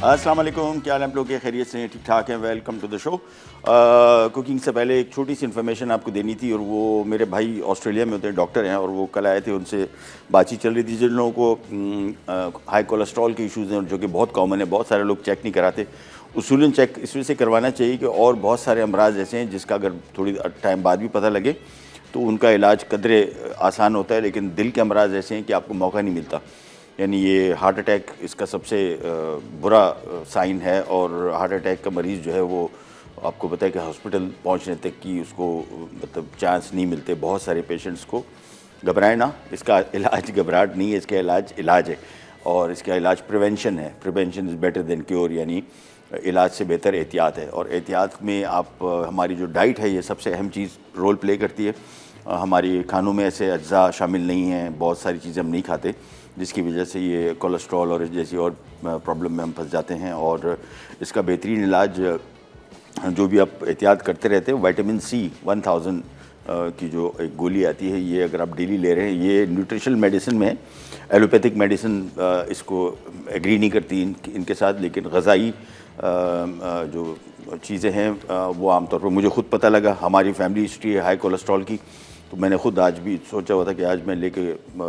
अस्सलाम वालेकुम, क्या हाल है आप लोग के? खैरियत से हैं? ठीक ठाक हैं? Welcome to the show. Cooking से पहले एक छोटी सी इन्फॉर्मेशन आपको देनी थी, और वो मेरे भाई ऑस्ट्रेलिया में होते हैं, डॉक्टर हैं, और वो कल आए थे, उनसे बातचीत चल रही थी। जिन लोगों को हाई कोलेस्ट्रॉल के इश्यूज़ हैं, जो कि बहुत कॉमन है, बहुत सारे लोग चेक नहीं कराते, उसूलन चेक इस वजह से करवाना चाहिए कि और बहुत सारे अमराज ऐसे हैं जिसका अगर थोड़ी टाइम बाद भी पता लगे तो उनका इलाज कदरे आसान होता है, लेकिन दिल के अमराज ऐसे हैं कि आपको मौका नहीं मिलता। यानी ये हार्ट अटैक इसका सबसे बुरा साइन है, और हार्ट अटैक का मरीज़ जो है वो आपको पता है कि हॉस्पिटल पहुंचने तक की उसको मतलब चांस नहीं मिलते। बहुत सारे पेशेंट्स को घबराए ना, इसका इलाज घबराहट नहीं है, इसका इलाज है, और इसका इलाज प्रिवेंशन है। Prevention is better than cure, यानी इलाज से बेहतर एहतियात है। और एहतियात में आप हमारी जो डाइट है ये सबसे अहम चीज़ रोल प्ले करती है। हमारी खानों में ऐसे अज्जा शामिल नहीं हैं, बहुत सारी चीज़ें हम नहीं खाते, जिसकी वजह से ये कोलेस्ट्रॉल और जैसी और प्रॉब्लम में हम फंस जाते हैं। और इसका बेहतरीन इलाज जो भी आप एहतियात करते रहते हैं, विटामिन सी 1000 की जो एक गोली आती है, ये अगर आप डेली ले रहे हैं, ये न्यूट्रिशनल मेडिसिन में है। एलोपैथिक मेडिसिन इसको एग्री नहीं करती इनके साथ, लेकिन ग़िज़ाई जो चीज़ें हैं वो आमतौर पर मुझे ख़ुद पता लगा। हमारी फैमिली हिस्ट्री है हाई कोलेस्ट्रॉल की, तो मैंने ख़ुद आज भी सोचा हुआ था कि आज मैं लेके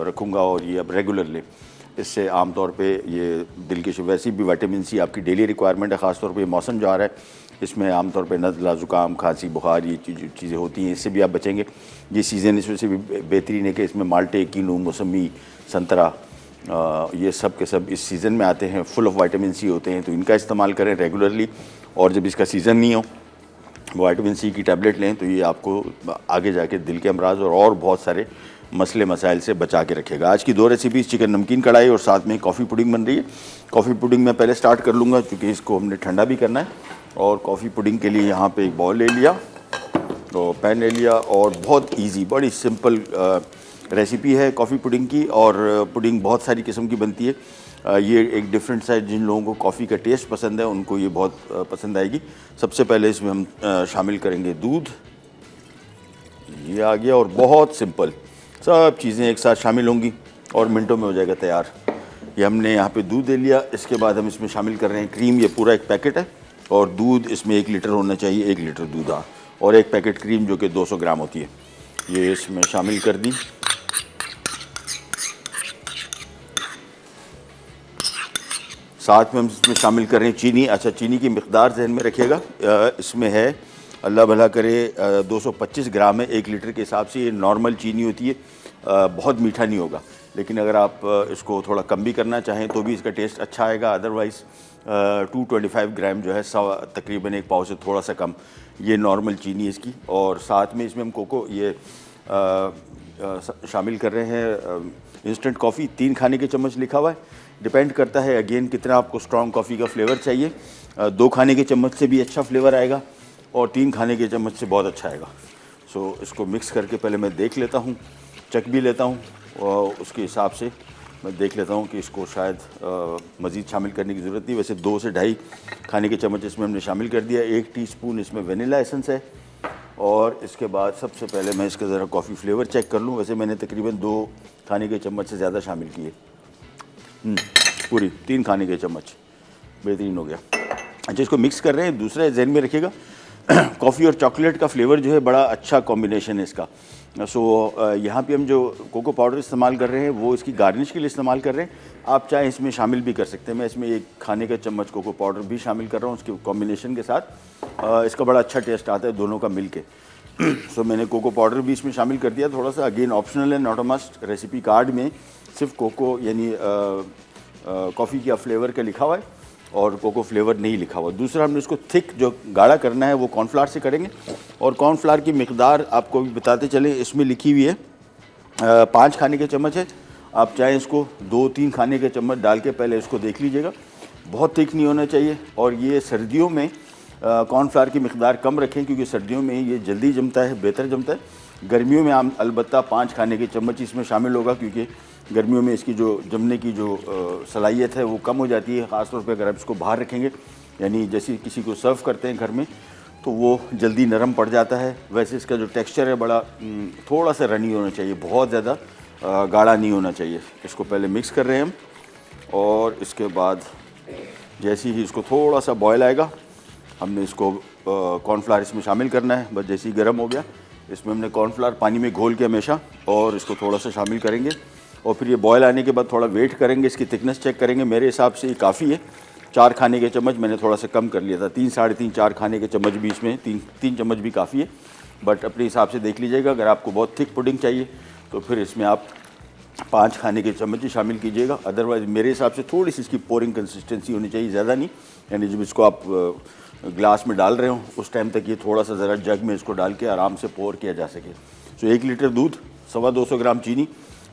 रखूँगा, और ये अब रेगुलर ले। इससे आम तौर पे ये दिल की वैसी भी विटामिन सी आपकी डेली रिक्वायरमेंट है। ख़ास तौर पे मौसम जो आ रहा है, इसमें आम तौर पे नज़ला, ज़ुकाम, खांसी, बुखार, ये चीज़ें होती हैं, इससे भी आप बचेंगे। ये सीज़न इस वजह से भी बेहतरीन है कि इसमें माल्टे, कीनू, मौसमी, संतरा, ये सब के सब इस सीज़न में आते हैं, फुल ऑफ विटामिन सी होते हैं, तो इनका इस्तेमाल करें रेगुलरली। और जब इसका सीज़न नहीं हो, विटामिन सी की टैबलेट लें, तो ये आपको आगे जाके दिल के अमराज और बहुत सारे मसले मसाइल से बचा के रखेगा। आज की 2 रेसिपीज़, चिकन नमकीन कढ़ाई और साथ में कॉफ़ी पुडिंग बन रही है। कॉफ़ी पुडिंग मैं पहले स्टार्ट कर लूँगा, क्योंकि इसको हमने ठंडा भी करना है। और कॉफ़ी पुडिंग के लिए यहाँ पे एक बाउल ले लिया, तो पैन ले लिया, और बहुत ईजी, बड़ी सिंपल रेसिपी है कॉफ़ी पुडिंग की। और पुडिंग बहुत सारी किस्म की बनती है। ये एक डिफरेंट सा, जिन लोगों को कॉफ़ी का टेस्ट पसंद है उनको ये बहुत पसंद आएगी। सबसे पहले इसमें हम शामिल करेंगे दूध, ये आ गया, और बहुत सिंपल सब चीज़ें एक साथ शामिल होंगी और मिनटों में हो जाएगा तैयार। ये हमने यहाँ पे दूध ले लिया। इसके बाद हम इसमें शामिल कर रहे हैं क्रीम, ये पूरा एक पैकेट है, और दूध इसमें 1 लीटर होना चाहिए, 1 लीटर दूध, हाँ, और एक पैकेट क्रीम जो कि 200 ग्राम होती है, ये इसमें शामिल कर दी। साथ में हम इसमें शामिल कर रहे हैं चीनी। अच्छा, चीनी की मिकदार जहन में रखिएगा, इसमें है अल्लाह भला करे 225 ग्राम है 1 लीटर के हिसाब से। ये नॉर्मल चीनी होती है, बहुत मीठा नहीं होगा, लेकिन अगर आप इसको थोड़ा कम भी करना चाहें तो भी इसका टेस्ट अच्छा आएगा। अदरवाइज़ 225 ग्राम जो है, तकरीबन 1 पाव से थोड़ा सा कम, ये नॉर्मल चीनी इसकी। और साथ में इसमें हम कोको ये शामिल कर रहे हैं। इंस्टेंट कॉफ़ी 3 खाने के चम्मच लिखा हुआ है, डिपेंड करता है अगेन कितना आपको स्ट्रॉन्ग कॉफ़ी का फ्लेवर चाहिए। 2 खाने के चम्मच से भी अच्छा फ्लेवर आएगा, और 3 खाने के चम्मच से बहुत अच्छा आएगा। सो इसको मिक्स करके पहले मैं देख लेता हूँ, चख भी लेता हूँ, और उसके हिसाब से मैं देख लेता हूँ कि इसको शायद मज़ीद शामिल करने की ज़रूरत नहीं। वैसे 2 से ढाई खाने के चम्मच इसमें हमने शामिल कर दिया। 1 टीस्पून इसमें वनीला एसेंस है, और इसके बाद सबसे पहले मैं इसका ज़रा कॉफ़ी फ्लेवर चेक कर लूँ। वैसे मैंने तकरीबन 2 खाने के चम्मच से ज़्यादा शामिल किए, पूरी 3 खाने के चम्मच, बेहतरीन हो गया। अच्छा, इसको मिक्स कर रहे हैं। दूसरा जहन में रखिएगा, कॉफ़ी और चॉकलेट का फ्लेवर जो है बड़ा अच्छा कॉम्बिनेशन है इसका। सो यहाँ पे हम जो कोको पाउडर इस्तेमाल कर रहे हैं वो इसकी गार्निश के लिए इस्तेमाल कर रहे हैं। आप चाहे इसमें शामिल भी कर सकते हैं। मैं इसमें 1 खाने का चम्मच कोको पाउडर भी शामिल कर रहा हूँ उसके कॉम्बिनेशन के साथ। इसका बड़ा अच्छा टेस्ट आता है दोनों का मिल के। सो मैंने कोको पाउडर भी इसमें शामिल कर दिया थोड़ा सा। अगेन ऑप्शनल है, not a must. Recipe card में सिर्फ कोको यानी कॉफ़ी का फ्लेवर का लिखा हुआ है, और कोको फ्लेवर नहीं लिखा हुआ। दूसरा, हमने इसको थिक जो गाढ़ा करना है वो कॉर्नफ्लावर से करेंगे। और कॉर्नफ्लावर की मिकदार आपको भी बताते चले, इसमें लिखी हुई है 5 खाने के चम्मच है। आप चाहें इसको 2-3 खाने के चम्मच डाल के पहले इसको देख लीजिएगा। बहुत थिक नहीं होना चाहिए। और ये सर्दियों में कॉर्नफ्लावर की मिकदार कम रखें, क्योंकि सर्दियों में ये जल्दी जमता है, बेहतर जमता है। गर्मियों में हम अलबत्ता 5 खाने के चम्मच इसमें शामिल होगा, क्योंकि गर्मियों में इसकी जो जमने की जो सलाहियत है वो कम हो जाती है। ख़ासतौर पे अगर आप इसको बाहर रखेंगे, यानी जैसे किसी को सर्व करते हैं घर में, तो वो जल्दी नरम पड़ जाता है। वैसे इसका जो टेक्सचर है बड़ा थोड़ा सा रनी होना चाहिए, बहुत ज़्यादा गाढ़ा नहीं होना चाहिए। इसको पहले मिक्स कर रहे हैं हम, और इसके बाद जैसे ही इसको थोड़ा सा बॉयल आएगा, हमने इसको कॉर्नफ्लावर इसमें शामिल करना है। बस जैसे ही गर्म हो गया, इसमें हमने कॉर्नफ्लावर पानी में घोल के हमेशा, और इसको थोड़ा सा शामिल करेंगे। और फिर ये बॉयल आने के बाद थोड़ा वेट करेंगे, इसकी थिकनेस चेक करेंगे। मेरे हिसाब से ये काफ़ी है, 4 खाने के चम्मच, मैंने थोड़ा सा कम कर लिया था, 3 साढ़े 3 4 खाने के चम्मच भी इसमें, 3 चम्मच भी काफ़ी है, बट अपने हिसाब से देख लीजिएगा। अगर आपको बहुत थिक पुडिंग चाहिए तो फिर इसमें आप 5 खाने के चम्मच ही शामिल कीजिएगा। अदरवाइज़ मेरे हिसाब से थोड़ी सी इसकी पोरिंग कंसिस्टेंसी होनी चाहिए, ज़्यादा नहीं। यानी जब इसको आप ग्लास में डाल रहे हो उस टाइम तक ये थोड़ा सा ज़रा जग में इसको डाल के आराम से पोर किया जा सके। सो 1 लीटर दूध, 250 ग्राम चीनी,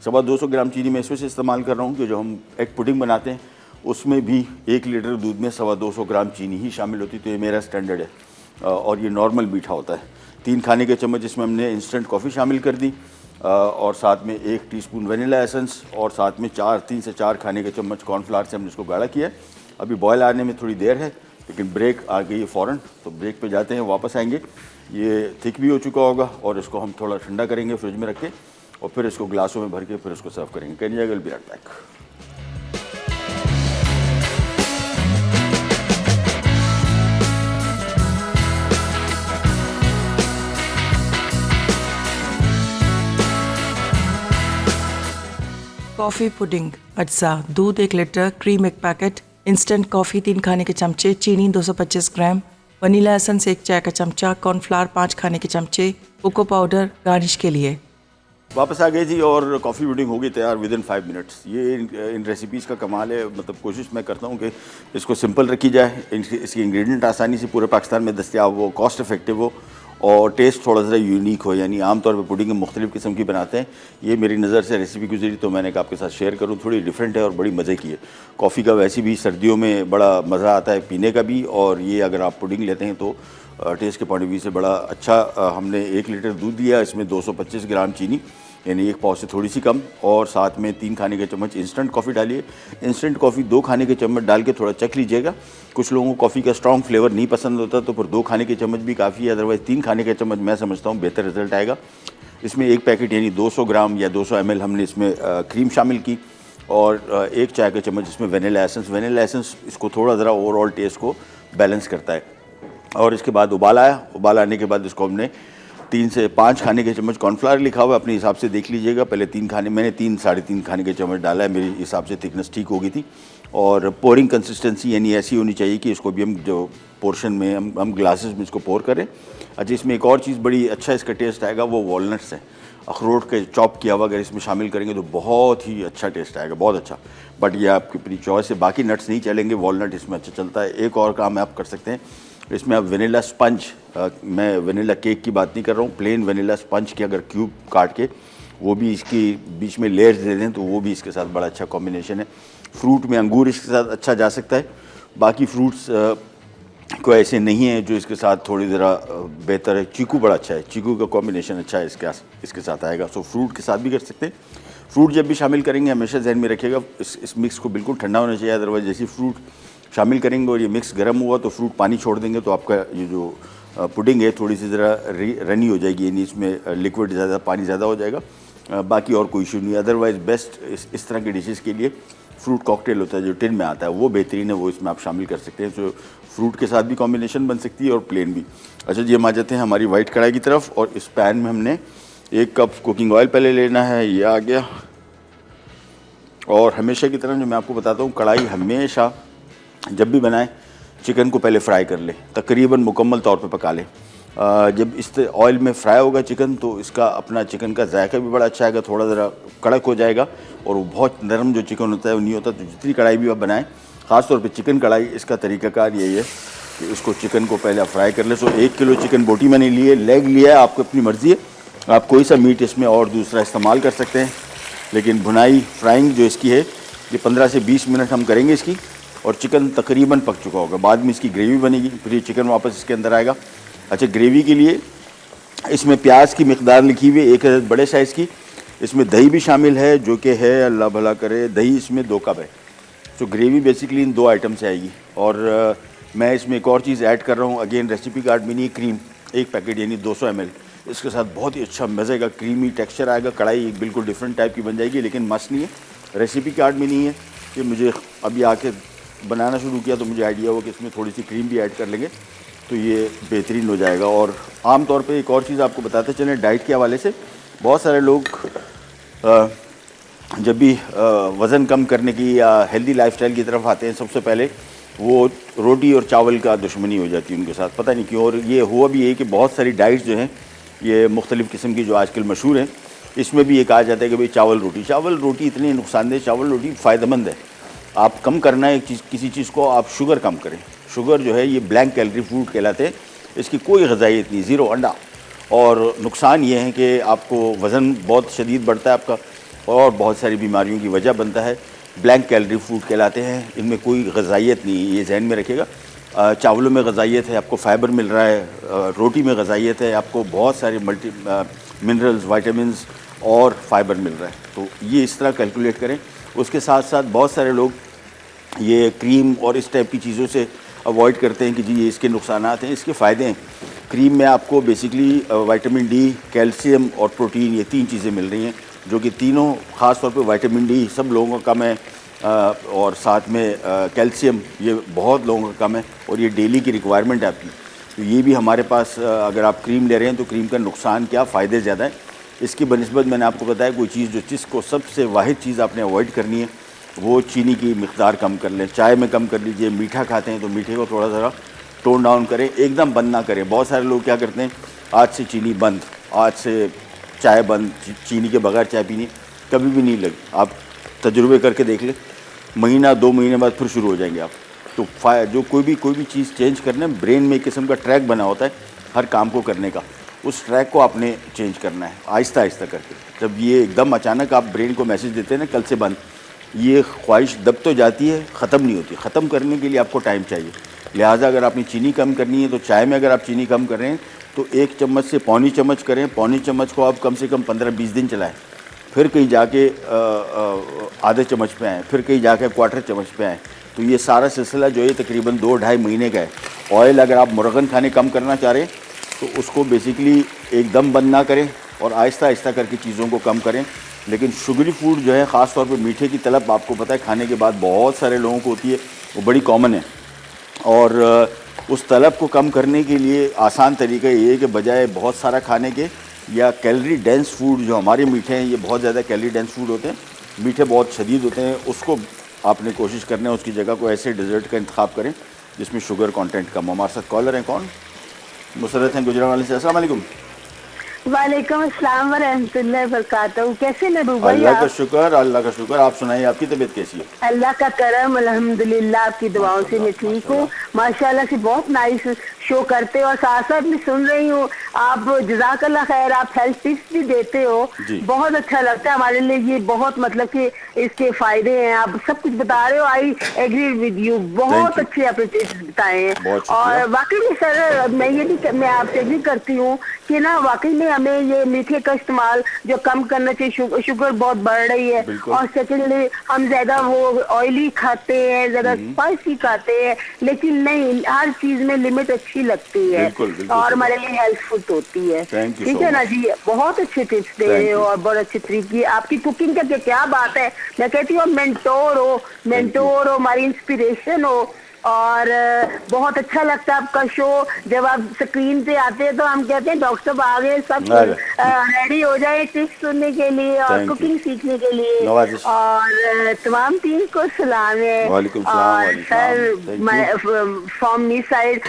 250 ग्राम चीनी मैं इसमें से इस्तेमाल कर रहा हूँ कि जो हम एग पुडिंग बनाते हैं उसमें भी 1 लीटर दूध में 250 ग्राम चीनी ही शामिल होती, तो ये मेरा स्टैंडर्ड है और ये नॉर्मल मीठा होता है। 3 खाने के चम्मच इसमें हमने इंस्टेंट कॉफ़ी शामिल कर दी और साथ में 1 टीस्पून वनीला एसेंस और साथ में 3 से 4 खाने के चम्मच कॉर्नफ्लावर से हमने इसको गाढ़ा किया है। अभी बॉयल आने में थोड़ी देर है, लेकिन ब्रेक आ गई है फ़ौरन, तो ब्रेक पे जाते हैं, वापस आएंगे। ये थिक भी हो चुका होगा और इसको हम थोड़ा ठंडा करेंगे फ्रिज में रख के, और फिर इसको ग्लासों में भर के फिर इसको सर्व करेंगे। Can you will be right back. Coffee pudding अज्जा, दूध 1 litre, cream 1 packet, instant coffee 3 खाने के चमचे, चीनी 225 ग्राम, वनीला एसेंस 1 चाय का चमचा, कॉर्नफ्लावर 5 खाने के चमचे, कोको पाउडर गार्निश के लिए। वापस आ गए जी और कॉफ़ी पुडिंग हो गई तैयार विद इन 5 मिनट्स। ये इन रेसिपीज़ का कमाल है, मतलब कोशिश मैं करता हूँ कि इसको सिंपल रखी जाए, इसकी इंग्रेडिएंट आसानी से पूरे पाकिस्तान में दस्तियाब हो, कॉस्ट इफेक्टिव हो और टेस्ट थोड़ा सा यूनिक हो। यानी आमतौर पे पुडिंग मुख्तलिफ़ किस्म की बनाते हैं, ये मेरी नज़र से रेसिपी गुजरी तो मैंने कहा आपके साथ शेयर करूँ। थोड़ी डिफरेंट है और बड़ी मज़े की है। कॉफ़ी का वैसे भी सर्दियों में बड़ा मज़ा आता है पीने का भी, और ये अगर आप पुडिंग लेते हैं तो टेस्ट के पॉइंट ऑफ व्यू से बड़ा अच्छा। हमने 1 लीटर दूध दिया, इसमें 225 ग्राम चीनी यानी 1 पाव से थोड़ी सी कम, और साथ में 3 खाने के चम्मच इंस्टेंट कॉफ़ी डालिए। इंस्टेंट कॉफ़ी 2 खाने के चम्मच डाल के थोड़ा चख लीजिएगा। कुछ लोगों को कॉफ़ी का स्ट्रॉन्ग फ्लेवर नहीं पसंद होता तो फिर 2 खाने के चम्मच भी काफ़ी है, अदरवाइज़ 3 खाने के चम्मच मैं समझता हूँ बेहतर रिजल्ट आएगा। इसमें 1 पैकेट यानी 200 ग्राम या 200 ml हमने इसमें क्रीम शामिल की, और 1 चाय का चम्मच इसमें वनीला एसेंस। वनीला एसेंस इसको थोड़ा ज़रा ओवरऑल टेस्ट को बैलेंस करता है। और इसके बाद उबाल आया, उबाल आने के बाद इसको हमने 3 से 5 खाने के चम्मच कॉर्नफ्लावर लिखा हुआ है, अपने हिसाब से देख लीजिएगा। पहले 3 खाने, मैंने 3 साढ़े 3 खाने के चम्मच डाला है, मेरे हिसाब से थिकनेस ठीक हो गई थी। और पोरिंग कंसिस्टेंसी यानी ऐसी होनी चाहिए कि इसको भी हम जो पोर्शन में हम ग्लासेस में इसको पोर करें। अच्छा, इसमें एक और चीज़ बड़ी अच्छा इसका टेस्ट आएगा, वो वॉलनट्स है, अखरोट के चॉप किया हुआ, अगर इसमें शामिल करेंगे तो बहुत ही अच्छा टेस्ट आएगा, बहुत अच्छा। बट ये आपकी अपनी चॉइस है, बाकी नट्स नहीं चलेंगे, वॉलनट इसमें अच्छा चलता है। एक और काम आप कर सकते हैं, इसमें आप वनीला स्पंज, मैं वनीला केक की बात नहीं कर रहा हूँ, प्लेन वनीला स्पंज के अगर क्यूब काट के वो भी इसकी बीच में लेयर्स दे दें तो वो भी इसके साथ बड़ा अच्छा कॉम्बिनेशन है। फ्रूट में अंगूर इसके साथ अच्छा जा सकता है, बाकी फ्रूट्स कोई ऐसे नहीं है जो इसके साथ थोड़ी ज़रा बेहतर है। चीकू बड़ा अच्छा है, चीकू का कॉम्बिनेशन अच्छा है इसके साथ आएगा। सो फ्रूट के साथ भी कर सकते हैं। फ्रूट जब भी शामिल करेंगे हमेशा जहन में रखिएगा इस मिक्स को बिल्कुल ठंडा होना चाहिए, अदरवाइज जैसे फ्रूट शामिल करेंगे और ये मिक्स गर्म हुआ तो फ्रूट पानी छोड़ देंगे तो आपका ये जो पुडिंग है थोड़ी सी ज़रा रनी हो जाएगी, यानी इसमें लिक्विड ज़्यादा, पानी ज़्यादा हो जाएगा। बाकी और कोई इशू नहीं है। अदरवाइज़ बेस्ट इस तरह के डिशेज़ के लिए फ्रूट कॉकटेल होता है जो टिन में आता है, वो बेहतरीन है, वो इसमें आप शामिल कर सकते हैं। तो फ्रूट के साथ भी कॉम्बिनेशन बन सकती है और प्लेन भी। अच्छा जी, हम आ जाते हैं हमारी वाइट कढ़ाई की तरफ, और इस पैन में हमने 1 कप कुकिंग ऑयल पहले लेना है, ये आ गया। और हमेशा की तरह जो मैं आपको बताता हूँ, कढ़ाई हमेशा जब भी बनाएं चिकन को पहले फ्राई कर ले, तकरीबन मुकम्मल तौर पे पका ले। जब इस ऑयल में फ्राई होगा चिकन तो इसका अपना चिकन का जायका भी बड़ा अच्छा आएगा, थोड़ा ज़रा कड़क हो जाएगा, और वो बहुत नरम जो चिकन होता है वो नहीं होता। तो जितनी कढ़ाई भी आप बनाएं, ख़ासतौर पे चिकन कढ़ाई, इसका तरीक़ाकार यही है कि इसको चिकन को पहले आप फ्राई कर ले। 1 किलो चिकन बोटी मैंने ली है, लेग लिया है, आपको अपनी मर्ज़ी है, आप कोई सा मीट इसमें और दूसरा इस्तेमाल कर सकते हैं। लेकिन भुनाई फ्राइंग जो इसकी है ये 15 से 20 मिनट हम करेंगे इसकी, और चिकन तकरीबन पक चुका होगा। बाद में इसकी ग्रेवी बनेगी, फिर ये चिकन वापस इसके अंदर आएगा। अच्छा, ग्रेवी के लिए इसमें प्याज की मिकदार लिखी हुई है 1 अदद बड़े साइज़ की। इसमें दही भी शामिल है जो कि है, अल्लाह भला करे, दही इसमें 2 कप है। तो ग्रेवी बेसिकली इन 2 आइटम से आएगी। और मैं इसमें एक और चीज़ ऐड कर रहा हूँ, अगेन रेसिपी कार्ड में नहीं, क्रीम 1 पैकेट यानी 200 ml। इसके साथ बहुत ही अच्छा मज़े का क्रीमी टेक्सचर आएगा, कढ़ाई बिल्कुल डिफरेंट टाइप की बन जाएगी, लेकिन मस्त नहीं है, रेसिपी कार्ड में नहीं है। ये मुझे अभी आके बनाना शुरू किया तो मुझे आइडिया हुआ कि इसमें थोड़ी सी क्रीम भी ऐड कर लेंगे तो ये बेहतरीन हो जाएगा। और आम तौर पे एक और चीज़ आपको बताते चलें डाइट के हवाले से, बहुत सारे लोग जब भी वज़न कम करने की या हेल्दी लाइफस्टाइल की तरफ आते हैं, सबसे पहले वो रोटी और चावल का दुश्मनी हो जाती है उनके साथ, पता नहीं क्यों। और ये हुआ भी है कि बहुत सारी डाइट्स जो हैं ये मुख्तलिफ़ किस्म की जो आजकल मशहूर हैं, इसमें भी ये कहा जाता है कि भाई चावल रोटी इतनी नुकसानदेह, चावल रोटी फ़ायदेमंद है। आप कम करना है किसी चीज़ को, आप शुगर कम करें। शुगर जो है ये ब्लैंक कैलोरी फूड कहलाते हैं, इसकी कोई ग़िज़ाइयत नहीं, ज़ीरो अंडा। और नुकसान ये है कि आपको वज़न बहुत शदीद बढ़ता है आपका और बहुत सारी बीमारियों की वजह बनता है। ब्लैंक कैलोरी फूड कहलाते हैं, इनमें कोई ग़िज़ाइयत नहीं है, ये जहन में रखिएगा। चावलों में ग़िज़ाइयत है, आपको फ़ाइबर मिल रहा है, रोटी में ग़िज़ाइयत है, आपको बहुत सारे मिनरल्स, वाइटामिन्स और फाइबर मिल रहा है। तो ये इस तरह कैलकुलेट करें। उसके साथ साथ बहुत सारे लोग ये क्रीम और इस टाइप की चीज़ों से अवॉइड करते हैं कि जी ये इसके नुकसानात हैं, इसके फ़ायदे हैं। क्रीम में आपको बेसिकली विटामिन डी, कैल्शियम और प्रोटीन, ये 3 चीज़ें मिल रही हैं, जो कि तीनों ख़ास तौर पे विटामिन डी सब लोगों का कम है और साथ में कैल्शियम ये बहुत लोगों का कम है और ये डेली की रिक्वायरमेंट है आपकी। तो ये भी हमारे पास अगर आप क्रीम ले रहे हैं तो क्रीम का नुकसान क्या, फ़ायदे ज़्यादा है। इसकी बनिस्बत मैंने आपको बताया कोई चीज़ जिसको सबसे वाहिद चीज़ आपने अवॉइड करनी है वो चीनी की मिक़दार कम कर लें। चाय में कम कर लीजिए, मीठा खाते हैं तो मीठे को थोड़ा सा टोन डाउन करें, एकदम बंद ना करें। बहुत सारे लोग क्या करते हैं, आज से चीनी बंद, आज से चाय बंद, चीनी के बगैर चाय पीनी, कभी भी नहीं लगी। आप तजुर्बे करके देख लें, महीना 2 महीने बाद फिर शुरू हो जाएंगे आप। तो जो कोई भी चीज़ चेंज करने, ब्रेन में एक किस्म का ट्रैक बना होता है हर काम को करने का, उस ट्रैक को आपने चेंज करना है आहिस्ता आहिस्ता करके। जब ये एकदम अचानक आप ब्रेन को मैसेज देते हैं ना कल से बंद, ये ख्वाहिश दब तो जाती है, ख़त्म नहीं होती। ख़त्म करने के लिए आपको टाइम चाहिए। लिहाजा अगर आपने चीनी कम करनी है तो चाय में अगर आप चीनी कम कर रहे हैं तो 1 चम्मच से पौनी चम्मच करें। पौनी चम्मच को आप कम से कम 15-20 दिन चलाएं, फिर कहीं जाके आधे चम्मच पे आएँ, फिर कहीं जाके क्वार्टर चम्मच पे आएँ। तो ये सारा सिलसिला जो है तकरीबन 2-2.5 महीने का है। ऑयल अगर आप मुर्गन खाने कम करना चाह रहे हैं तो उसको बेसिकली एकदम बंद ना करें और आहिस्ता आहिस्ता करके चीज़ों को कम करें। लेकिन शुगरी फूड जो है, ख़ास तौर पे मीठे की तलब आपको पता है खाने के बाद बहुत सारे लोगों को होती है, वो बड़ी कॉमन है। और उस तलब को कम करने के लिए आसान तरीका ये है कि बजाय बहुत सारा खाने के या कैलोरी डेंस फूड, जो हमारे मीठे हैं ये बहुत ज़्यादा कैलोरी डेंस फूड होते हैं, मीठे बहुत शदीद होते हैं, उसको आपने कोशिश करना है उसकी जगह को ऐसे डेजर्ट का इंतखाब करें जिसमें शुगर कंटेंट कम हो। हमारे साथ कॉलर हैं, कौन? मुसरत हैं गुजरावाली से। अस्सलाम वालेकुम। वालेकुम अस्सलाम व रहमतुल्लाहि व बरकातहू। कैसे महबूब भाई? अल्लाह का शुक्र, अल्लाह का शुक्र। आप सुनाइए, आपकी तबीयत कैसी है? अल्लाह का करम, अल्हम्दुलिल्लाह, आपकी दुआओं से मैं ठीक हूँ माशाल्लाह से। बहुत नाइस शो करते हो और साथ साथ मैं सुन रही हूँ आप, जज़ाकल्लाह खैर, आप हेल्थ टिप्स भी देते हो, बहुत अच्छा लगता है हमारे लिए। ये बहुत मतलब कि इसके फायदे हैं, आप सब कुछ बता रहे हो। आई एग्री विद यू, बहुत अच्छे आपने टिप्स बताए हैं। और वाकई में सर मैं आपसे एग्री करती हूँ कि ना वाकई में हमें ये मीठे का इस्तेमाल जो कम करना चाहिए। शुगर बहुत बढ़ रही है और सेकेंडली हम ज्यादा वो ऑयली खाते हैं, ज्यादा स्पाइसी खाते हैं, लेकिन नहीं, हर चीज में लिमिट अच्छी लगती है और हमारे लिए हेल्पफुल होती है। ठीक है ना जी, बहुत अच्छे टिप्स दे रहे हो और बहुत अच्छे तरीके। आपकी कुकिंग का क्या बात है, मैं कहती हूँ मेंटोर हो, हमारी इंस्पिरेशन हो। और बहुत अच्छा लगता है आपका शो। जब आप स्क्रीन पे आते हैं तो हम कहते हैं डॉक्टर साहब आ गए, सब रेडी हो जाए टिप्स सुनने के लिए और कुकिंग सीखने के लिए। और तमाम टीम को सलाम है। और sir from me side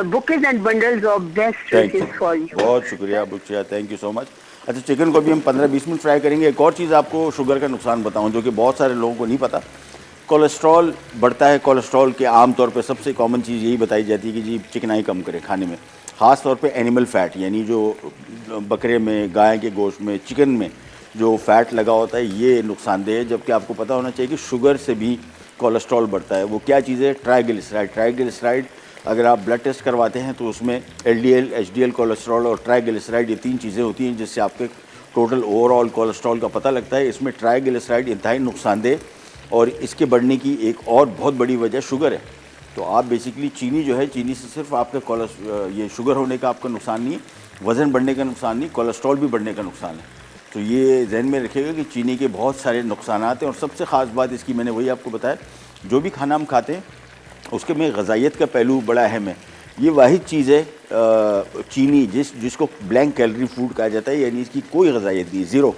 bouquets and bundles of best wishes for you. बहुत शुक्रिया, थैंक यू सो मच। अच्छा, चिकन को भी हम 15-20 मिनट फ्राई करेंगे। एक और चीज़ आपको शुगर का नुकसान बताऊँ जो कि बहुत सारे लोगों को नहीं पता। कोलेस्ट्रॉल बढ़ता है। कोलेस्ट्रॉल के आम तौर पे सबसे कॉमन चीज़ यही बताई जाती है कि जी चिकनाई कम करें खाने में, ख़ास तौर पे एनिमल फ़ैट, यानी जो बकरे में, गाय के गोश्त में, चिकन में जो फ़ैट लगा होता है ये नुकसानदेह है। जबकि आपको पता होना चाहिए कि शुगर से भी कोलेस्ट्रॉल बढ़ता है। वो क्या चीज़ है? ट्राइग्लिसराइड। अगर आप ब्लड टेस्ट करवाते हैं तो उसमें LDL, HDL कोलेस्ट्रॉल और ट्राइग्लिसराइड, ये 3 चीज़ें होती हैं जिससे आपके टोटल ओवरऑल कोलेस्ट्रॉल का पता लगता है। इसमें ट्राइग्लिसराइड इंतहाई नुकसानदेह और इसके बढ़ने की एक और बहुत बड़ी वजह शुगर है। तो आप बेसिकली चीनी जो है, चीनी से सिर्फ आपका ये शुगर होने का आपका नुकसान नहीं है, वज़न बढ़ने का नुकसान नहीं, कोलेस्ट्रॉल भी बढ़ने का नुकसान है। तो ये जहन में रखिएगा कि चीनी के बहुत सारे नुकसान हैं। और सबसे ख़ास बात इसकी मैंने वही आपको बताया जो भी खाना हम खाते हैं उसके में ग़िज़ाइयत का पहलू बड़ा अहम है। ये वाहिद चीज़ है चीनी जिसको ब्लैंक कैलोरी फूड कहा जाता है, यानी इसकी कोई ग़िज़ाइयत नहीं, ज़ीरो।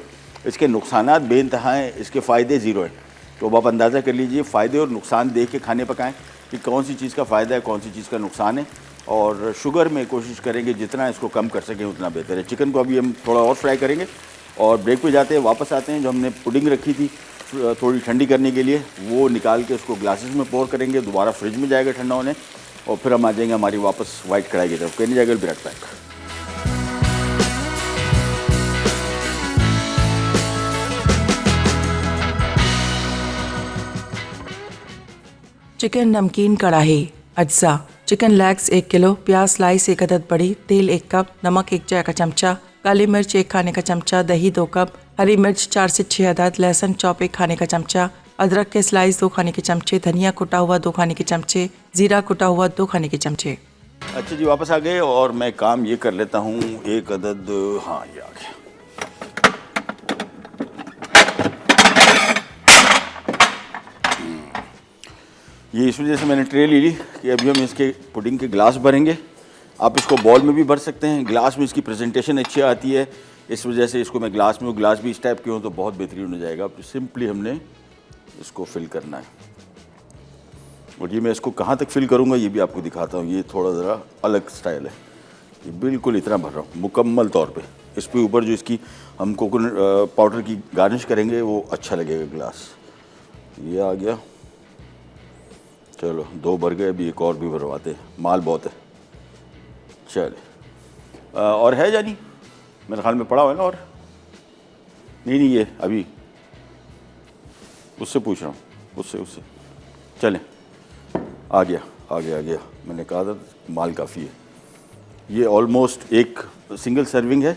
इसके नुकसानात बेइंतहा हैं, इसके फ़ायदे ज़ीरो हैं। तो अब आप अंदाज़ा कर लीजिए, फ़ायदे और नुकसान देख के खाने पकाएं कि कौन सी चीज़ का फ़ायदा है, कौन सी चीज़ का नुकसान है। और शुगर में कोशिश करेंगे जितना इसको कम कर सकें उतना बेहतर है। चिकन को अभी हम थोड़ा और फ्राई करेंगे और ब्रेक पे जाते हैं, वापस आते हैं। जो हमने पुडिंग रखी थी थोड़ी ठंडी करने के लिए, वो निकाल के उसको ग्लासेस में पोर करेंगे, दोबारा फ्रिज में जाएगा ठंडा होने, और फिर हम आ जाएंगे हमारी वापस वाइट कढ़ाई की तरफ। कहने जाएगा विराट पैक। चिकन नमकीन कढ़ाई। अज्जा: चिकन लेग्स 1 किलो, प्याज स्लाइस 1 अदद बड़ी, तेल 1 कप, नमक 1 चाय का चमचा, काली मिर्च 1 खाने का चमचा, दही 2 कप, हरी मिर्च 4 से 6 अदद, लहसुन चॉप 1 खाने का चमचा, अदरक के स्लाइस 2 खाने के चमचे, धनिया कुटा हुआ 2 खाने के चमचे, जीरा कुटा हुआ 2 खाने के चमचे। अच्छा जी, वापस आ गए और मैं काम ये कर लेता हूँ, 1 अदद, हाँ ये आ गया। ये इस वजह से मैंने ट्रे ले ली कि अभी हम इसके पुडिंग के ग्लास भरेंगे। आप इसको बॉल में भी भर सकते हैं, ग्लास में इसकी प्रेजेंटेशन अच्छी आती है, इस वजह से इसको मैं ग्लास में, ग्लास भी इस टाइप के हों तो बहुत बेहतरीन हो जाएगा। अब सिंपली हमने इसको फिल करना है, और ये मैं इसको कहाँ तक फिल करूँगा ये भी आपको दिखाता हूँ। ये थोड़ा ज़रा अलग स्टाइल है, ये बिल्कुल इतना भर रहा हूँ मुकम्मल तौर पे। इस पे ऊपर जो इसकी हम कोकोनट पाउडर की गार्निश करेंगे वो अच्छा लगेगा ग्लास। ये आ गया, चलो 2 भर गए, अभी एक और भी भरवाते हैं, माल बहुत है। चले और है जानी, मेरे ख्याल में पड़ा हुआ है ना, और नहीं ये अभी उससे पूछ रहा हूँ, उससे चलें। आ गया, मैंने कहा था माल काफ़ी है। ये ऑलमोस्ट एक सिंगल सर्विंग है,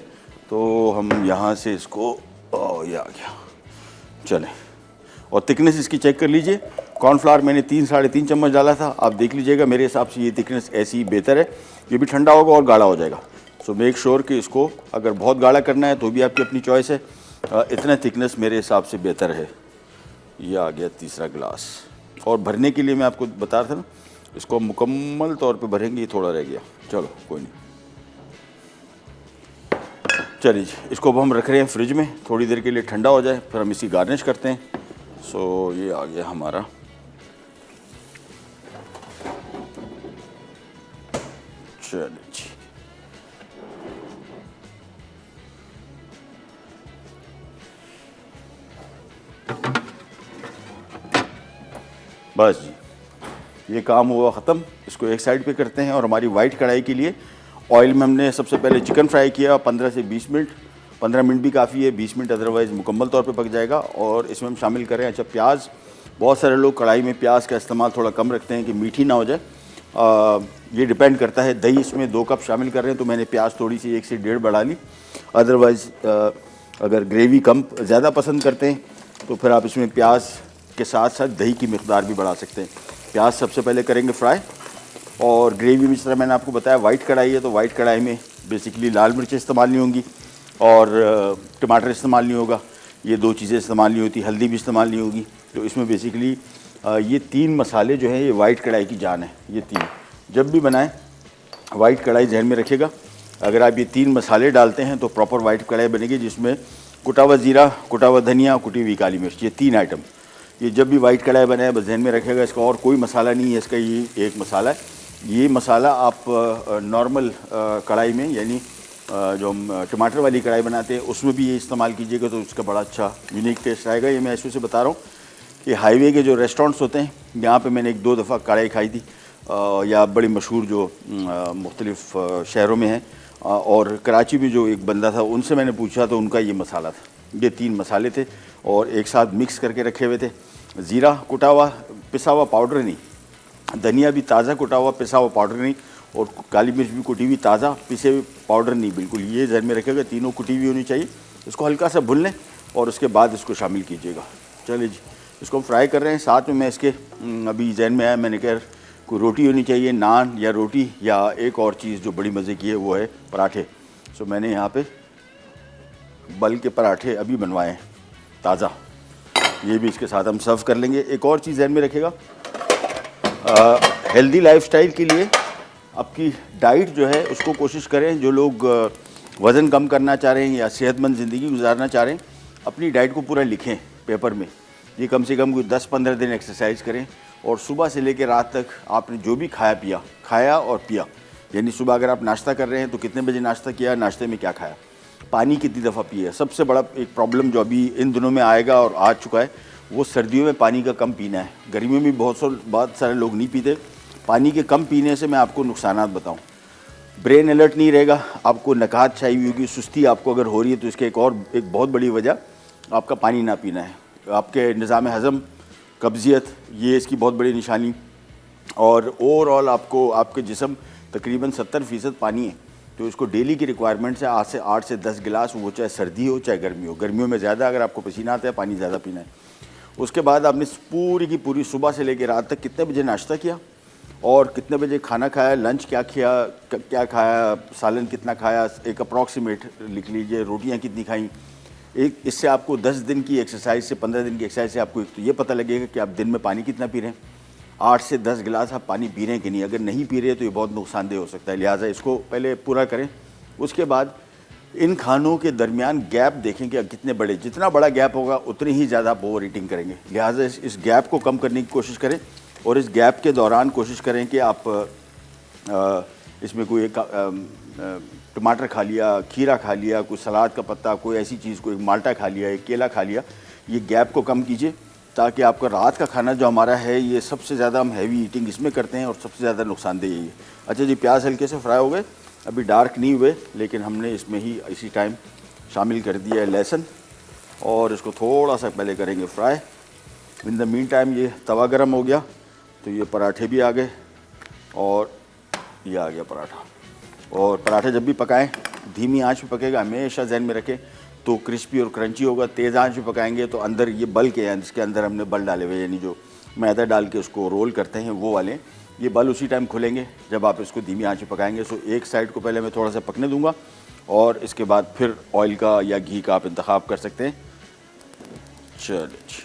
तो हम यहाँ से इसको, ये आ गया। चलें, और थिकनेस इसकी चेक कर लीजिए। कॉर्नफ्लावर मैंने 3 साढ़े 3 चम्मच डाला था, आप देख लीजिएगा। मेरे हिसाब से ये थिकनेस ऐसी बेहतर है, ये भी ठंडा होगा और गाढ़ा हो जाएगा। सो मेक श्योर कि इसको अगर बहुत गाढ़ा करना है तो भी आपकी अपनी चॉइस है, इतना थिकनेस मेरे हिसाब से बेहतर है। ये आ गया तीसरा ग्लास, और भरने के लिए मैं आपको बता रहा था ना, इसको मुकम्मल तौर पे भरेंगे। ये थोड़ा रह गया, चलो कोई नहीं। चलिए जी, इसको अब हम रख रहे हैं फ्रिज में, थोड़ी देर के लिए ठंडा हो जाए, फिर हम इसकी गार्निश करते हैं। सो ये आ गया हमारा, चलिए जी। बस जी, ये काम हुआ ख़त्म। इसको एक साइड पे करते हैं, और हमारी वाइट कढ़ाई के लिए ऑयल में हमने सबसे पहले चिकन फ्राई किया 15 से 20 मिनट। 15 मिनट भी काफ़ी है, 20 मिनट अदरवाइज़ मुकम्मल तौर पे पक जाएगा। और इसमें हम शामिल करें, अच्छा, प्याज। बहुत सारे लोग कढ़ाई में प्याज का इस्तेमाल थोड़ा कम रखते हैं कि मीठी ना हो जाए, ये डिपेंड करता है। दही इसमें 2 कप शामिल कर रहे हैं, तो मैंने प्याज थोड़ी सी 1 से 1.5 बढ़ा ली। अदरवाइज़ अगर ग्रेवी कम ज़्यादा पसंद करते हैं तो फिर आप इसमें प्याज के साथ साथ दही की मिक़दार भी बढ़ा सकते हैं। प्याज सबसे पहले करेंगे फ्राई, और ग्रेवी में जिस तरह मैंने आपको बताया वाइट कढ़ाई है, तो वाइट कढ़ाई में बेसिकली लाल मिर्चें इस्तेमाल नहीं होंगी और टमाटर इस्तेमाल नहीं होगा। ये 2 चीज़ें इस्तेमाल नहीं होती, हल्दी भी इस्तेमाल नहीं होगी। तो इसमें बेसिकली ये 3 मसाले जो हैं, ये वाइट कढ़ाई की जान है। ये 3 जब भी बनाएं वाइट कढ़ाई जहन में रखिएगा। अगर आप ये 3 मसाले डालते हैं तो प्रॉपर वाइट कढ़ाई बनेगी, जिसमें कुटा हुआ ज़ीरा, कुटा हुआ धनिया, कुटी हुई काली मिर्च, ये 3 आइटम। ये जब भी वाइट कढ़ाई बनाए बस जहन में रखिएगा, इसका और कोई मसाला नहीं है, इसका ये एक मसाला है। ये मसाला आप नॉर्मल कढ़ाई में, यानी जो हम टमाटर वाली कढ़ाई बनाते हैं उसमें भी ये इस्तेमाल कीजिएगा, तो उसका बड़ा अच्छा यूनिक टेस्ट आएगा। ये मैं ऐसे से बता रहा हूँ कि हाईवे के जो रेस्टोरेंट्स होते हैं, यहाँ पे मैंने 1-2 दफ़ा कढ़ाई खाई थी, या बड़ी मशहूर जो मुख्तलिफ़ शहरों में हैं, और कराची में जो एक बंदा था उनसे मैंने पूछा तो उनका ये मसाला था। ये 3 मसाले थे और एक साथ मिक्स करके रखे हुए थे। ज़ीरा कुटा हुआ पिसा हुआ पाउडर नहीं, धनिया भी ताज़ा कुटा हुआ पिसा हुआ पाउडर नहीं, और काली मिर्च भी कुटी हुई ताज़ा पिसे हुए पाउडर नहीं, बिल्कुल ये जहन में रखिएगा, तीनों कुटी हुई होनी चाहिए। इसको हल्का सा भून लें और उसके बाद इसको शामिल कीजिएगा। चलिए जी, इसको हम फ्राई कर रहे हैं। साथ में मैं इसके अभी जहन में आया, मैंने कहा कोई रोटी होनी चाहिए, नान या रोटी, या एक और चीज़ जो बड़ी मज़े की है वो है पराठे। सो मैंने यहाँ पे बल के पराठे अभी बनवाए हैं ताज़ा, ये भी इसके साथ हम सर्व कर लेंगे। एक और चीज़ जहन में रखिएगा, हेल्दी लाइफस्टाइल के लिए आपकी डाइट जो है उसको कोशिश करें। जो लोग वज़न कम करना चाह रहे हैं या सेहतमंद ज़िंदगी गुजारना चाह रहे हैं, अपनी डाइट को पूरा लिखें पेपर में। ये कम से कम कोई 10-15 दिन एक्सरसाइज करें और सुबह से लेकर रात तक आपने जो भी खाया और पिया, यानी सुबह अगर आप नाश्ता कर रहे हैं तो कितने बजे नाश्ता किया, नाश्ते में क्या खाया, पानी कितनी दफ़ा पिया। सबसे बड़ा एक प्रॉब्लम जो अभी इन दिनों में आएगा और आ चुका है, वो सर्दियों में पानी का कम पीना है। गर्मियों में बहुत सारे लोग नहीं पीते। पानी के कम पीने से मैं आपको नुकसानात बताऊं। ब्रेन अलर्ट नहीं रहेगा, आपको नकाहत छाई हुई होगी, सुस्ती आपको अगर हो रही है तो इसके एक बहुत बड़ी वजह आपका पानी ना पीना है। आपके निज़ाम हज़म, कब्ज़ियत, ये इसकी बहुत बड़ी निशानी। और ओवरऑल आपको आपके जिस्म तकरीबन 70% पानी है, तो इसको डेली की रिक्वायरमेंट है 8 से 10 गिलास, वो चाहे सर्दी हो चाहे गर्मी हो। गर्मियों में ज़्यादा, अगर आपको पसीना आता है पानी ज़्यादा पीना है। उसके बाद आपने पूरी की पूरी सुबह से लेकर रात तक कितने बजे नाश्ता किया और कितने बजे खाना खाया, लंच क्या खाया, सालन कितना खाया, एक अप्रॉक्सीमेट लिख लीजिए, रोटियां कितनी खाई। एक इससे आपको 10 दिन की एक्सरसाइज से 15 दिन की एक्सरसाइज से आपको एक तो ये पता लगेगा कि आप दिन में पानी कितना पी रहे हैं। 8 से 10 गिलास आप पानी पी रहे हैं कि नहीं। अगर नहीं पी रहे तो ये बहुत नुकसानदेह हो सकता है, लिहाजा इसको पहले पूरा करें। उसके बाद इन खानों के दरमियान गैप देखें कि कितने बड़े, जितना बड़ा गैप होगा उतनी ही ज़्यादा आप ओवर ईटिंग करेंगे। लिहाजा इस गैप को कम करने की कोशिश करें और इस गैप के दौरान कोशिश करें कि आप इसमें कोई टमाटर खा लिया, खीरा खा लिया, कोई सलाद का पत्ता, कोई ऐसी चीज़, कोई माल्टा खा लिया, एक केला खा लिया। ये गैप को कम कीजिए ताकि आपका रात का खाना जो हमारा है, ये सबसे ज़्यादा हम हैवी ईटिंग इसमें करते हैं और सबसे ज़्यादा नुकसानदेह यही है। अच्छा जी, प्याज हल्के से फ्राई हो गए, अभी डार्क नहीं हुए, लेकिन हमने इसमें ही इसी टाइम शामिल कर दिया है लहसुन और इसको थोड़ा सा पहले करेंगे fry. In the mean time ये तवा गर्म हो गया तो ये पराठे भी आ गए और ये आ गया पराठा। और पराठे जब भी पकाएं धीमी आंच पे पकेगा, हमेशा जहन में रखें, तो क्रिस्पी और क्रंची होगा। तेज़ आंच पे पकाएंगे तो अंदर ये बल के हैं, जिसके अंदर हमने बल डाले हुए, यानी जो मैदा डाल के उसको रोल करते हैं वो वाले, ये बल उसी टाइम खुलेंगे जब आप इसको धीमी आंच पे पकाएंगे। सो एक साइड को पहले मैं थोड़ा सा पकने दूंगा और इसके बाद फिर ऑयल का या घी का आप इंतखाब कर सकते हैं। चलिए,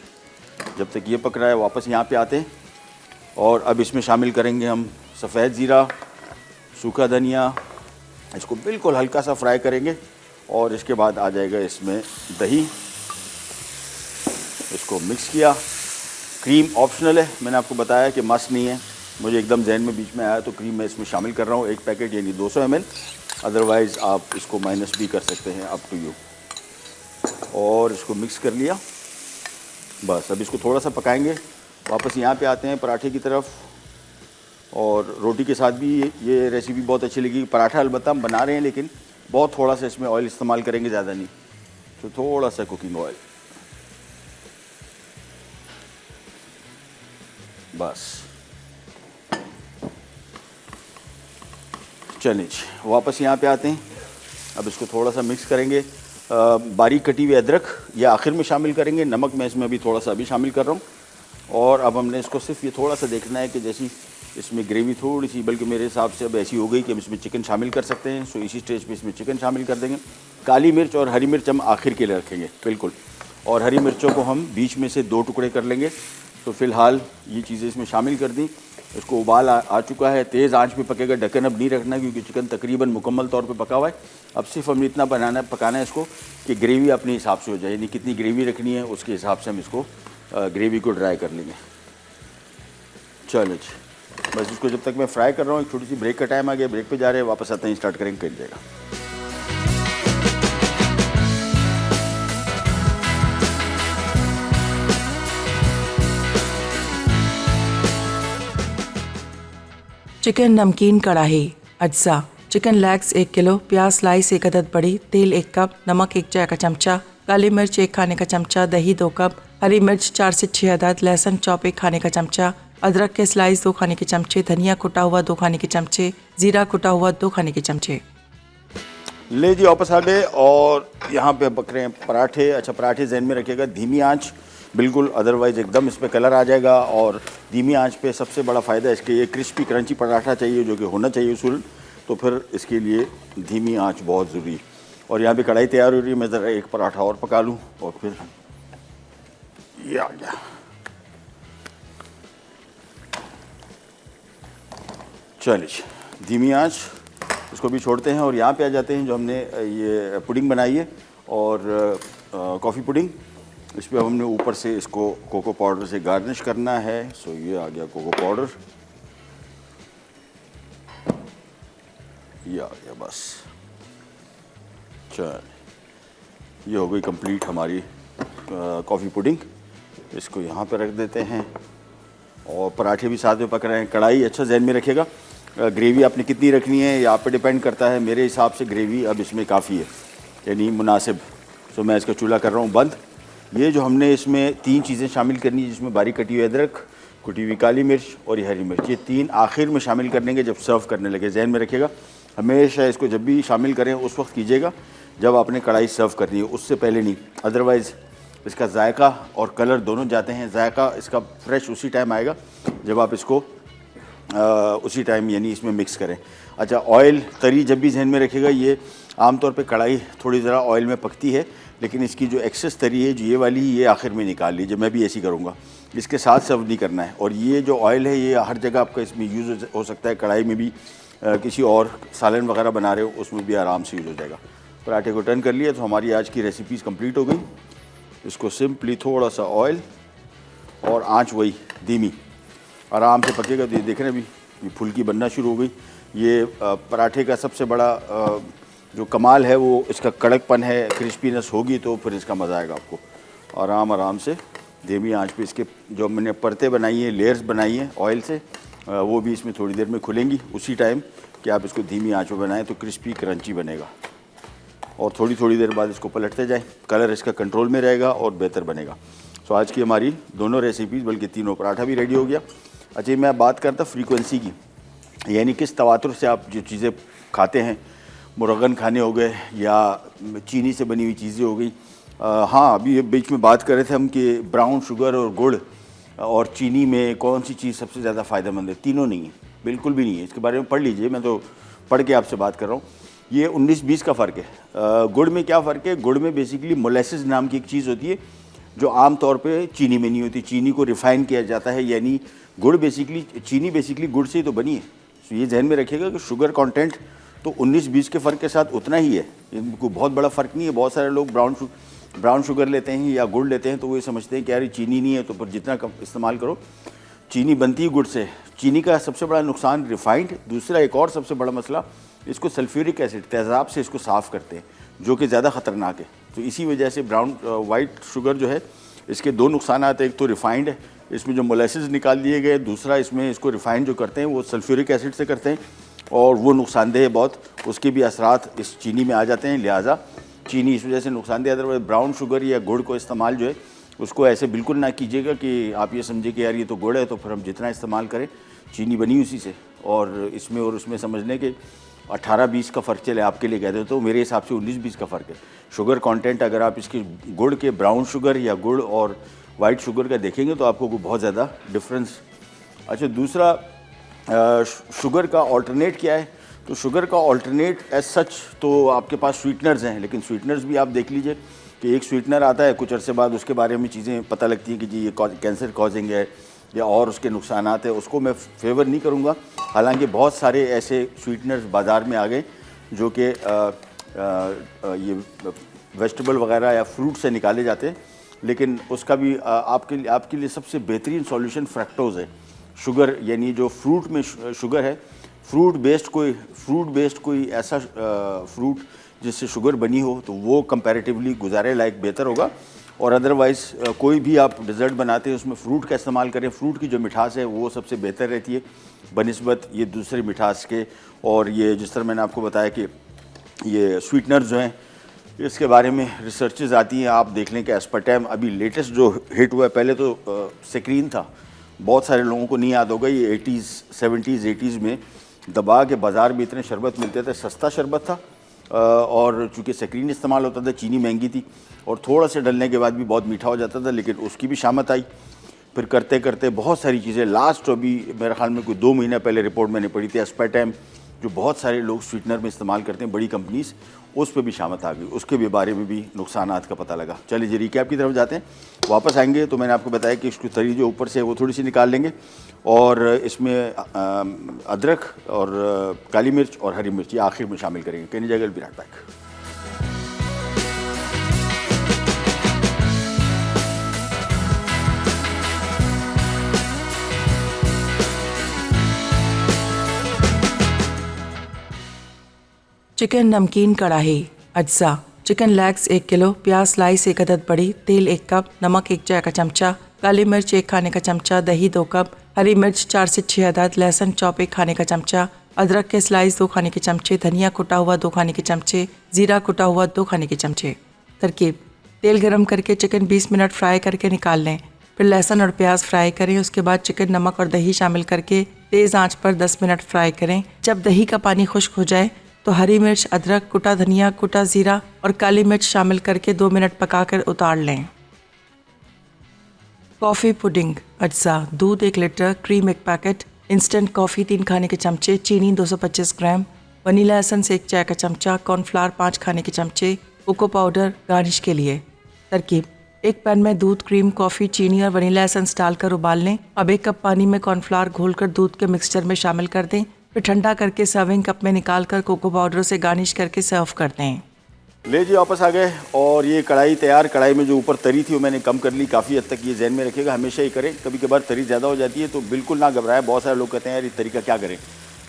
जब तक ये पक रहा है वापस यहाँ पे आते हैं और अब इसमें शामिल करेंगे हम सफ़ेद ज़ीरा, सूखा धनिया। इसको बिल्कुल हल्का सा फ्राई करेंगे और इसके बाद आ जाएगा इसमें दही। इसको मिक्स किया। क्रीम ऑप्शनल है, मैंने आपको बताया कि मस्ट नहीं है। मुझे एकदम जहन में बीच में आया तो क्रीम मैं इसमें शामिल कर रहा हूँ, 1 पैकेट यानी 200 ml। अदरवाइज़ आप इसको माइनस भी कर सकते हैं, अप टू यू। और इसको मिक्स कर लिया, बस अब इसको थोड़ा सा पकाएंगे। वापस यहाँ पे आते हैं पराठे की तरफ। और रोटी के साथ भी ये रेसिपी बहुत अच्छी लगी। पराठा अलबत्ता हम बना रहे हैं लेकिन बहुत थोड़ा सा इसमें ऑयल इस्तेमाल करेंगे, ज़्यादा नहीं, तो थोड़ा सा कुकिंग ऑयल बस। चलिए वापस यहाँ पे आते हैं। अब इसको थोड़ा सा मिक्स करेंगे। बारीक कटी हुई अदरक ये आखिर में शामिल करेंगे। नमक मैं इसमें अभी थोड़ा सा अभी शामिल कर रहा हूँ। और अब हमने इसको सिर्फ ये थोड़ा सा देखना है कि जैसी इसमें ग्रेवी थोड़ी सी, बल्कि मेरे हिसाब से अब ऐसी हो गई कि हम इसमें चिकन शामिल कर सकते हैं। सो इसी स्टेज पे इसमें चिकन शामिल कर देंगे। काली मिर्च और हरी मिर्च हम आखिर के लिए रखेंगे, बिल्कुल। और हरी मिर्चों को हम बीच में से 2 टुकड़े कर लेंगे। तो फ़िलहाल ये चीज़ें इसमें शामिल कर दी। इसको उबाल आ चुका है, तेज़ आंच पे पकेगा। ढक्कन अब नहीं रखना क्योंकि चिकन तकरीबन मुकम्मल तौर पे पका हुआ है। अब सिर्फ हमें इतना पकाना है इसको कि ग्रेवी अपने हिसाब से हो जाए, यानी कितनी ग्रेवी रखनी है उसके हिसाब से हम इसको ग्रेवी को ड्राई कर लेंगे। चलो जी, बस इसको जब तक मैं फ्राई कर रहा हूँ, एक छोटी सी ब्रेक का टाइम आ गया, ब्रेक पे जा रहे हैं, वापस आते हैं, स्टार्ट करेंगे, कर जाएगा। चिकन नमकीन कढ़ाई। अज्जा: चिकन लेग्स 1 किलो, प्याज स्लाइस 1 अदद बड़ी, तेल 1 कप, नमक 1 चाय का चमचा, काली मिर्च 1 खाने का चमचा, दही 2 कप, हरी मिर्च 4 से 6 अदद, लहसुन चॉप 1 खाने का चमचा, अदरक के स्लाइस 2 खाने के चमचे, धनिया कुटा हुआ 2 खाने के चमचे, जीरा कुटा हुआ 2 खाने के चमचे। ले जी वापस आ गए और यहाँ पे पक रहे हैं पराठे। अच्छा, पराठे जहन में रखिएगा, धीमी आंच बिल्कुल, अदरवाइज़ एकदम इस पर कलर आ जाएगा। और धीमी आंच पे सबसे बड़ा फ़ायदा इसके, ये क्रिस्पी क्रंची पराठा चाहिए जो कि होना चाहिए उसूल, तो फिर इसके लिए धीमी आंच बहुत ज़रूरी है। और यहाँ पे कढ़ाई तैयार हो रही है, मैं ज़रा एक पराठा और पका लूँ और फिर ये आ गया। चलिए, धीमी आंच, इसको भी छोड़ते हैं और यहाँ पे आ जाते हैं जो हमने ये पुडिंग बनाई है और कॉफ़ी पुडिंग। इस पर हमने ऊपर से इसको कोको पाउडर से गार्निश करना है। सो ये आ गया कोको पाउडर, ये आ गया बस। चल, ये हो गई कंप्लीट हमारी कॉफ़ी पुडिंग। इसको यहाँ पे रख देते हैं और पराठे भी साथ में पक रहे हैं। कढ़ाई अच्छा जहन में रखिएगा, ग्रेवी आपने कितनी रखनी है ये आप पे डिपेंड करता है। मेरे हिसाब से ग्रेवी अब इसमें काफ़ी है, यानी मुनासिब। सो मैं इसका चूल्हा कर रहा हूँ बंद। ये जो हमने इसमें 3 चीज़ें शामिल करनी है, जिसमें बारीक कटी हुई अदरक, कुटी हुई काली मिर्च और ये हरी मिर्च, ये 3 आखिर में शामिल करने के जब सर्व करने लगे। जहन में रखिएगा, हमेशा इसको जब भी शामिल करें उस वक्त कीजिएगा जब आपने कढ़ाई सर्व करनी है, उससे पहले नहीं। अदरवाइज़ इसका जायका और कलर दोनों जाते हैं। जायका इसका फ्रेश उसी टाइम आएगा जब आप इसको उसी टाइम यानी इसमें मिक्स करें। अच्छा, ऑयल तरी जब भी जहन में रखिएगा, ये आमतौर पे कढ़ाई थोड़ी ज़रा ऑयल में पकती है, लेकिन इसकी जो एक्सेस तरी है जो ये वाली, ये आखिर में निकाल लीजिए। मैं भी ऐसी करूँगा, इसके साथ सर्व नहीं करना है। और ये जो ऑयल है ये हर जगह आपका इसमें यूज़ हो सकता है। कढ़ाई में भी किसी और सालन वगैरह बना रहे हो उसमें भी आराम से यूज़ हो जाएगा। पराठे को टर्न कर लिया तो हमारी आज की रेसिपीज़ कंप्लीट हो गई। इसको सिंपली थोड़ा सा ऑयल और आंच वही धीमी, आराम से पकेगा। तो ये देख रहे हैं अभी ये फुल्की बनना शुरू हो गई। ये पराठे का सबसे बड़ा जो कमाल है वो इसका कड़कपन है, क्रिस्पीनेस होगी तो फिर इसका मज़ा आएगा आपको। आराम से धीमी आंच पे इसके जो मैंने परतें बनाई हैं, लेयर्स बनाई हैं ऑयल से, वो भी इसमें थोड़ी देर में खुलेंगी। उसी टाइम कि आप इसको धीमी आंच पे बनाएं तो क्रिस्पी क्रंची बनेगा। और थोड़ी देर बाद इसको पलटते जाएं, कलर इसका कंट्रोल में रहेगा और बेहतर बनेगा। सो आज की हमारी दोनों रेसिपीज़, बल्कि तीनों, पराठा भी रेडी हो गया। अच्छा, मैं बात करता फ्रीक्वेंसी की, यानी किस तवातुर से आप जो चीज़ें खाते हैं। मुरगन खाने हो गए या चीनी से बनी हुई चीज़ें हो गई। हाँ, अभी ये बीच में बात कर रहे थे हम कि ब्राउन शुगर और गुड़ और चीनी में कौन सी चीज़ सबसे ज़्यादा फ़ायदेमंद है। तीनों नहीं है, बिल्कुल भी नहीं है। इसके बारे में पढ़ लीजिए, मैं तो पढ़ के आपसे बात कर रहा हूँ। ये 19-20 का फ़र्क है। गुड़ में क्या फ़र्क है? गुड़ में बेसिकली मोलेसिस नाम की एक चीज़ होती है जो आम तौर पे चीनी में नहीं होती। चीनी को रिफ़ाइन किया जाता है, यानी गुड़ बेसिकली, चीनी बेसिकली गुड़ से ही तो बनी है। तो ये ध्यान में रखिएगा कि शुगर कंटेंट तो 19-20 के फ़र्क के साथ उतना ही है, इनको बहुत बड़ा फ़र्क नहीं है। बहुत सारे लोग ब्राउन शुगर लेते हैं या गुड़ लेते हैं तो वो ये समझते हैं कि यार चीनी नहीं है तो पर जितना कम इस्तेमाल करो। चीनी बनती है गुड़ से। चीनी का सबसे बड़ा नुकसान रिफाइंड। दूसरा एक और सबसे बड़ा मसला, इसको सल्फ्यूरिक एसिड तेज़ाब से इसको साफ़ करते हैं, जो कि ज़्यादा ख़तरनाक है। तो इसी वजह से वाइट शुगर जो है, इसके 2 नुकसान आते हैं। एक तो रिफाइंड है, इसमें जो मोलेसिस निकाल दिए गए। दूसरा, इसमें इसको रिफाइंड जो करते हैं वो सल्फ्यूरिक एसिड से करते हैं और वो नुकसानदेह है बहुत। उसके भी असरात इस चीनी में आ जाते हैं, लिहाजा चीनी इस वजह से नुकसानदेह। अदरवाइज ब्राउन शुगर या गुड़ को इस्तेमाल जो है उसको ऐसे बिल्कुल ना कीजिएगा कि आप ये समझे कि यार ये तो गुड़ है तो फिर हम जितना इस्तेमाल करें, चीनी बनी उसी से। और इसमें और उसमें समझ लें कि 18-20 का फ़र्क चले आपके लिए कहते हो, तो मेरे हिसाब से 19-20 का फ़र्क है शुगर कंटेंट। अगर आप इसके गुड़ के, ब्राउन शुगर या गुड़ और वाइट शुगर का देखेंगे तो आपको बहुत ज़्यादा डिफरेंस। अच्छा, दूसरा शुगर का ऑल्टरनेट क्या है? तो शुगर का ऑल्टरनेट एज सच तो आपके पास स्वीटनर्स हैं, लेकिन स्वीटनर्स भी आप देख लीजिए कि एक स्वीटनर आता है, कुछ अरसे बाद उसके बारे में चीज़ें पता लगती हैं कि जी ये कैंसर कॉजिंग है या और उसके नुकसानात है। उसको मैं फेवर नहीं करूँगा। हालांकि बहुत सारे ऐसे स्वीटनर्स बाज़ार में आ गए जो कि ये वेजिटेबल वगैरह या फ्रूट से निकाले जाते हैं, लेकिन उसका भी आपके लिए सबसे बेहतरीन सॉल्यूशन फ्रक्टोज़ है। शुगर यानी जो फ्रूट में शुगर है, फ्रूट बेस्ड कोई ऐसा फ्रूट जिससे शुगर बनी हो तो वो कंपैरेटिवली गुजारे लायक बेहतर होगा। और अदरवाइज़ कोई भी आप डिज़र्ट बनाते हैं उसमें फ्रूट का इस्तेमाल करें। फ्रूट की जो मिठास है वो सबसे बेहतर रहती है बनिस्बत ये दूसरे मिठास के। और ये जिस तरह मैंने आपको बताया कि ये स्वीटनर जो हैं, इसके बारे में रिसर्चेज आती हैं। आप देख लें कि एस्पार्टेम अभी लेटेस्ट जो हिट हुआ है, पहले तो सेक्रीन था, बहुत सारे लोगों को नहीं याद होगा। ये 70s 80s में दबा के बाज़ार में इतने शरबत मिलते थे, सस्ता शरबत था और चूँकि सेक्रीन इस्तेमाल होता था, चीनी महंगी थी और थोड़ा से डलने के बाद भी बहुत मीठा हो जाता था, लेकिन उसकी भी शामत आई। फिर करते करते बहुत सारी चीज़ें, लास्ट अभी मेरे ख्याल में कोई 2 महीने पहले रिपोर्ट मैंने पढ़ी थी, एस्पार्टेम जो बहुत सारे लोग स्वीटनर में इस्तेमाल करते हैं, बड़ी कंपनीज, उस पर भी शामत आ गई, उसके भी बारे में भी नुकसानात का पता लगा। चलिए जी रिकैप की तरफ जाते हैं। वापस आएंगे तो मैंने आपको बताया कि इसकी तरी जो ऊपर से है वो थोड़ी सी निकाल लेंगे और इसमें अदरक और काली मिर्च और हरी मिर्च ये आखिर में शामिल करेंगे। Can you be right back. Chicken नमकीन कढ़ाई अज्जा। चिकन लेग्स 1 किलो, प्याज स्लाइस 1 अदद बड़ी, तेल 1 कप, नमक 1 चाय का चमचा, काली मिर्च 1 खाने का चमचा, दही 2 कप, हरी मिर्च 4 से 6 अदद, लहसुन चॉप 1 खाने का चमचा, अदरक के स्लाइस 2 खाने के चमचे, धनिया कुटा हुआ 2 खाने के चमचे, जीरा कुटा हुआ 2 खाने के चमचे। तरकीब: तेल गरम करके चिकन 20 मिनट फ्राई करके निकाल लें, फिर लहसुन और प्याज फ्राई करें। उसके बाद चिकन, नमक और दही शामिल करके तेज़ आंच पर 10 मिनट फ्राई करें। जब दही का पानी खुश्क हो जाए तो हरी मिर्च, अदरक, कुटा धनिया, कुटा जीरा और काली मिर्च शामिल करके 2 मिनट पकाकर उतार लें। कॉफ़ी पुडिंग अज्जा। दूध 1 litre, cream 1 packet, instant coffee 3 खाने के चमचे, चीनी 225 ग्राम, वनीला एसेंस 1 चाय का चमचा, कॉर्नफ्लावर 5 खाने के चमचे, कोको पाउडर गार्निश के लिए। तरकीब: एक पैन में दूध, क्रीम, कॉफ़ी, चीनी और वनीला एसेंस डालकर उबाल लें। अब 1 कप पानी में कॉर्नफ्लावर घोलकर दूध के मिक्सचर में शामिल कर दें, फिर ठंडा करके सर्विंग कप में निकालकर कोको पाउडर से गार्निश करके सर्व कर दें। ले जी वापस आ गए और ये कढ़ाई तैयार। कढ़ाई में जो ऊपर तरी थी वो मैंने कम कर ली काफ़ी हद तक। ये जहन में रखिएगा, हमेशा ही करें। कभी कभार तरी ज़्यादा हो जाती है तो बिल्कुल ना घबराएं। बहुत सारे लोग कहते हैं यार ये तरी का क्या करें।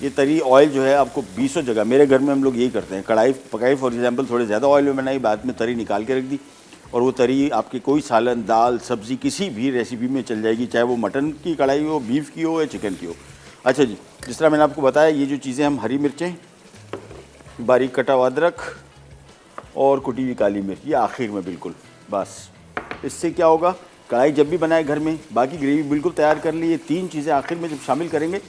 ये तरी ऑयल जो है आपको 20 जगह, मेरे घर में हम लोग यही करते हैं, कढ़ाई पकाई फॉर एग्जाम्पल, थोड़े ज़्यादा ऑयल में बनाई, बाद में तरी निकाल के रख दी और वो तरी आपकी कोई सालन, दाल, सब्ज़ी किसी भी रेसिपी में चल जाएगी, चाहे वो मटन की कढ़ाई हो, बीफ की हो या चिकन की हो। अच्छा जी, जिस तरह मैंने आपको बताया, ये जो चीज़ें हम हरी मिर्चें, बारीक कटा हुआ अदरक और कुटी हुई काली मिर्च, ये आखिर में बिल्कुल बस। इससे क्या होगा, कढ़ाई जब भी बनाए घर में, बाकी ग्रेवी बिल्कुल तैयार कर ली, ये 3 चीज़ें आखिर में जब शामिल करेंगे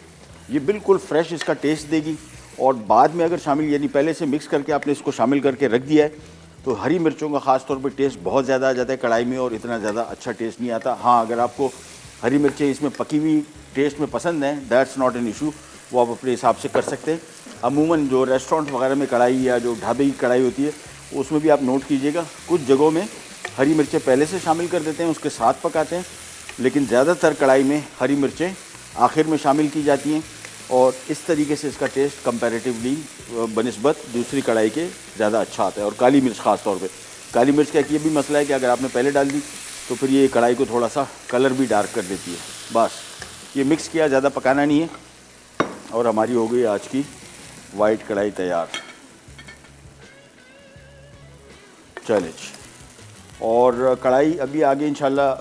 ये बिल्कुल फ्रेश इसका टेस्ट देगी। और बाद में अगर शामिल, यानी पहले से मिक्स करके आपने इसको शामिल करके रख दिया है तो हरी मिर्चों का ख़ास तौर पर टेस्ट बहुत ज़्यादा आ जाता है कढ़ाई में और इतना ज़्यादा अच्छा टेस्ट नहीं आता। हाँ, अगर आपको हरी मिर्चें इसमें पकी हुई टेस्ट में पसंद हैं, दैट्स नॉट एन इशू, वो आप अपने हिसाब से कर सकते हैं। अमूमन जो रेस्टोरेंट वगैरह में कढ़ाई या जो ढाबे की कढ़ाई होती है उसमें भी आप नोट कीजिएगा, कुछ जगहों में हरी मिर्चें पहले से शामिल कर देते हैं, उसके साथ पकाते हैं, लेकिन ज़्यादातर कढ़ाई में हरी मिर्चें आखिर में शामिल की जाती हैं और इस तरीके से इसका टेस्ट कंपैरेटिवली बनिस्बत दूसरी कढ़ाई के ज़्यादा अच्छा आता है। और काली मिर्च ख़ास तौर पे, काली मिर्च का एक ये भी मसला है कि अगर आपने पहले डाल दी तो फिर ये कढ़ाई को थोड़ा सा कलर भी डार्क कर देती है। बस ये मिक्स किया, ज़्यादा पकाना नहीं है और हमारी हो गई आज की वाइट कढ़ाई तैयार। चलिए जी, और कढ़ाई अभी आगे इंशाल्लाह,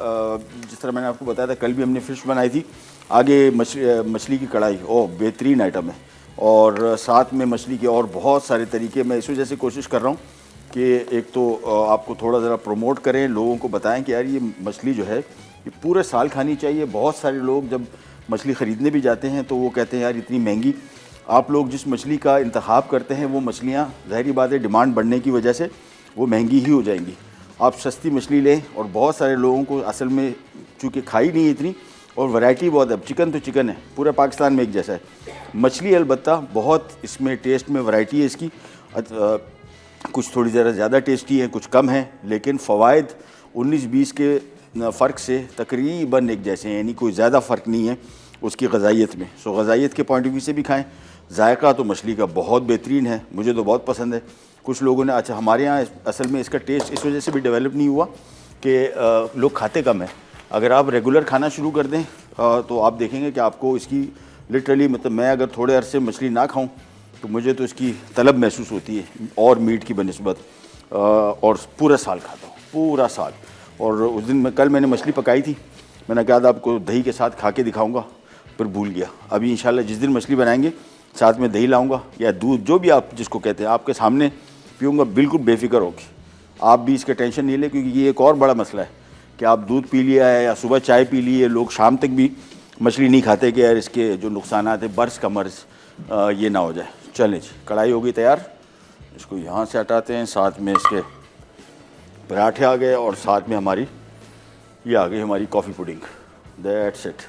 जिस तरह मैंने आपको बताया था कल भी हमने फ़िश बनाई थी, आगे मछली की कढ़ाई, ओह बेहतरीन आइटम है। और साथ में मछली के और बहुत सारे तरीके, मैं इस वजह से कोशिश कर रहा हूँ कि एक तो आपको थोड़ा ज़रा प्रमोट करें, लोगों को बताएं कि यार ये मछली जो है ये पूरे साल खानी चाहिए। बहुत सारे लोग जब मछली ख़रीदने भी जाते हैं तो वो कहते हैं यार इतनी महंगी। आप लोग जिस मछली का इंतखाब करते हैं वो मछलियाँ ज़ाहिरी बात है डिमांड बढ़ने की वजह से वो महंगी ही हो जाएंगी। आप सस्ती मछली लें, और बहुत सारे लोगों को असल में चूँकि खाई नहीं इतनी, और वैरायटी बहुत है। चिकन तो चिकन है, पूरे पाकिस्तान में एक जैसा है। मछली अलबत्ता बहुत इसमें टेस्ट में वैरायटी है इसकी, कुछ थोड़ी ज़्यादा टेस्टी है, कुछ कम है, लेकिन फ़वाइद 19-20 के फ़र्क से तकरीबन एक जैसे हैं, यानी कोई ज़्यादा फ़र्क नहीं है उसकी ग़ज़ाइयत में। सो ग़ज़ाइयत के पॉइंट ऑफ व्यू से भी खाएं। जायका तो मछली का बहुत बेहतरीन है, मुझे तो बहुत पसंद है। कुछ लोगों ने, अच्छा हमारे यहाँ असल में इसका टेस्ट इस वजह से भी डेवलप नहीं हुआ कि लोग खाते कम है। अगर आप रेगुलर खाना शुरू कर दें तो आप देखेंगे कि आपको इसकी लिटरली, मतलब मैं अगर थोड़े अरसे मछली ना खाऊं तो मुझे तो इसकी तलब महसूस होती है और मीट की बनिस्बत, और पूरा साल खाता हूँ, पूरा साल। और उस दिन कल मैंने मछली पकाई थी, मैंने कहा था आपको दही के साथ खा के दिखाऊँगा, फिर भूल गया। अभी इंशाल्लाह जिस दिन मछली बनाएंगे साथ में दही लाऊँगा या दूध, जो भी आप जिसको कहते हैं, आपके सामने पीऊँगा, बिल्कुल बेफिक्र होगी। आप भी इसका टेंशन नहीं लें, क्योंकि ये एक और बड़ा मसला है कि आप दूध पी लिया है या सुबह चाय पी ली है, लोग शाम तक भी मछली नहीं खाते कि यार इसके जो नुकसानात है, बर्स का मर्ज ये ना हो जाए। चलें जी, कढ़ाई हो गई तैयार, इसको यहाँ से हटाते हैं। साथ में इसके पराठे आ गए और साथ में हमारी ये आ गई हमारी कॉफ़ी पुडिंग, दैट्स इट।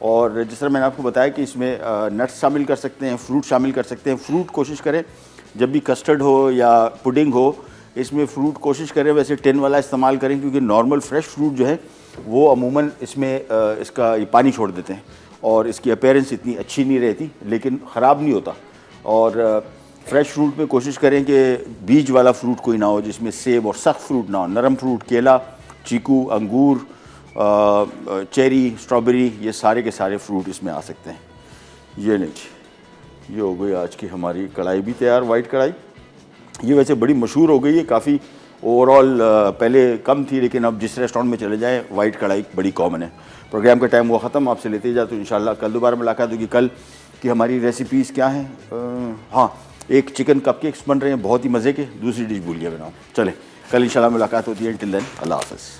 और जिस तरह मैंने आपको बताया कि इसमें नट्स शामिल कर सकते हैं, फ्रूट शामिल कर सकते हैं। फ्रूट कोशिश करें जब भी कस्टर्ड हो या पुडिंग हो, इसमें फ्रूट कोशिश करें वैसे 10 वाला इस्तेमाल करें, क्योंकि नॉर्मल फ्रेश फ्रूट जो है वो अमूमन इसमें इसका ये पानी छोड़ देते हैं और इसकी अपीयरेंस इतनी अच्छी नहीं रहती, लेकिन ख़राब नहीं होता। और फ्रेश फ्रूट में कोशिश करें कि बीज वाला फ्रूट कोई ना हो, जिसमें सेब और सख्त फ्रूट ना हो। नरम फ्रूट केला, चीकू, अंगूर, चेरी, स्ट्रॉबेरी, ये सारे के सारे फ्रूट इसमें आ सकते हैं। ये नहीं जी, ये हो गई आज की हमारी कढ़ाई भी तैयार, वाइट कढ़ाई। ये वैसे बड़ी मशहूर हो गई है, काफ़ी ओवरऑल पहले कम थी, लेकिन अब जिस रेस्टोरेंट में चले जाएँ वाइट कढ़ाई बड़ी कॉमन है। प्रोग्राम का टाइम हुआ ख़त्म, आपसे लेते जा तो इंशाल्लाह कल दोबारा मुलाकात होगी। कल की हमारी रेसिपीज़ क्या हैं? हाँ, एक चिकन कपकेक्स बन रहे हैं बहुत ही मज़े के, दूसरी डिश भूल गया बनाओ। चलें, कल इंशाल्लाह मुलाकात होती है। टिल देन, अल्लाह हाफ़िज़।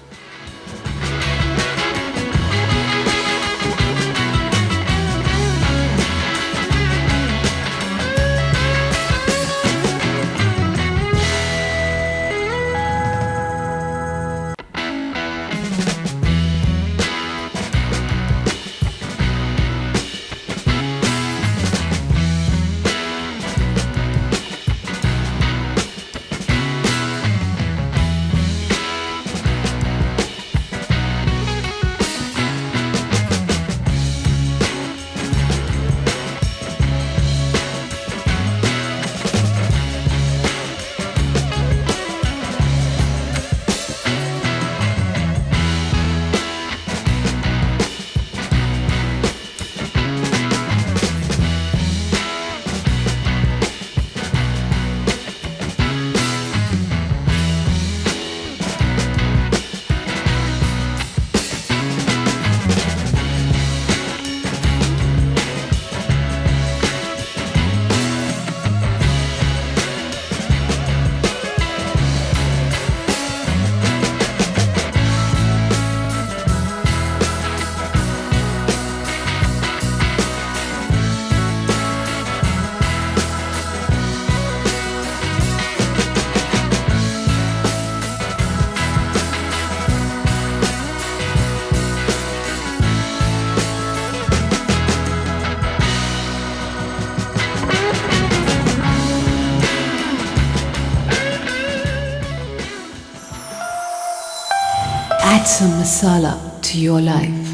Add some masala to your life.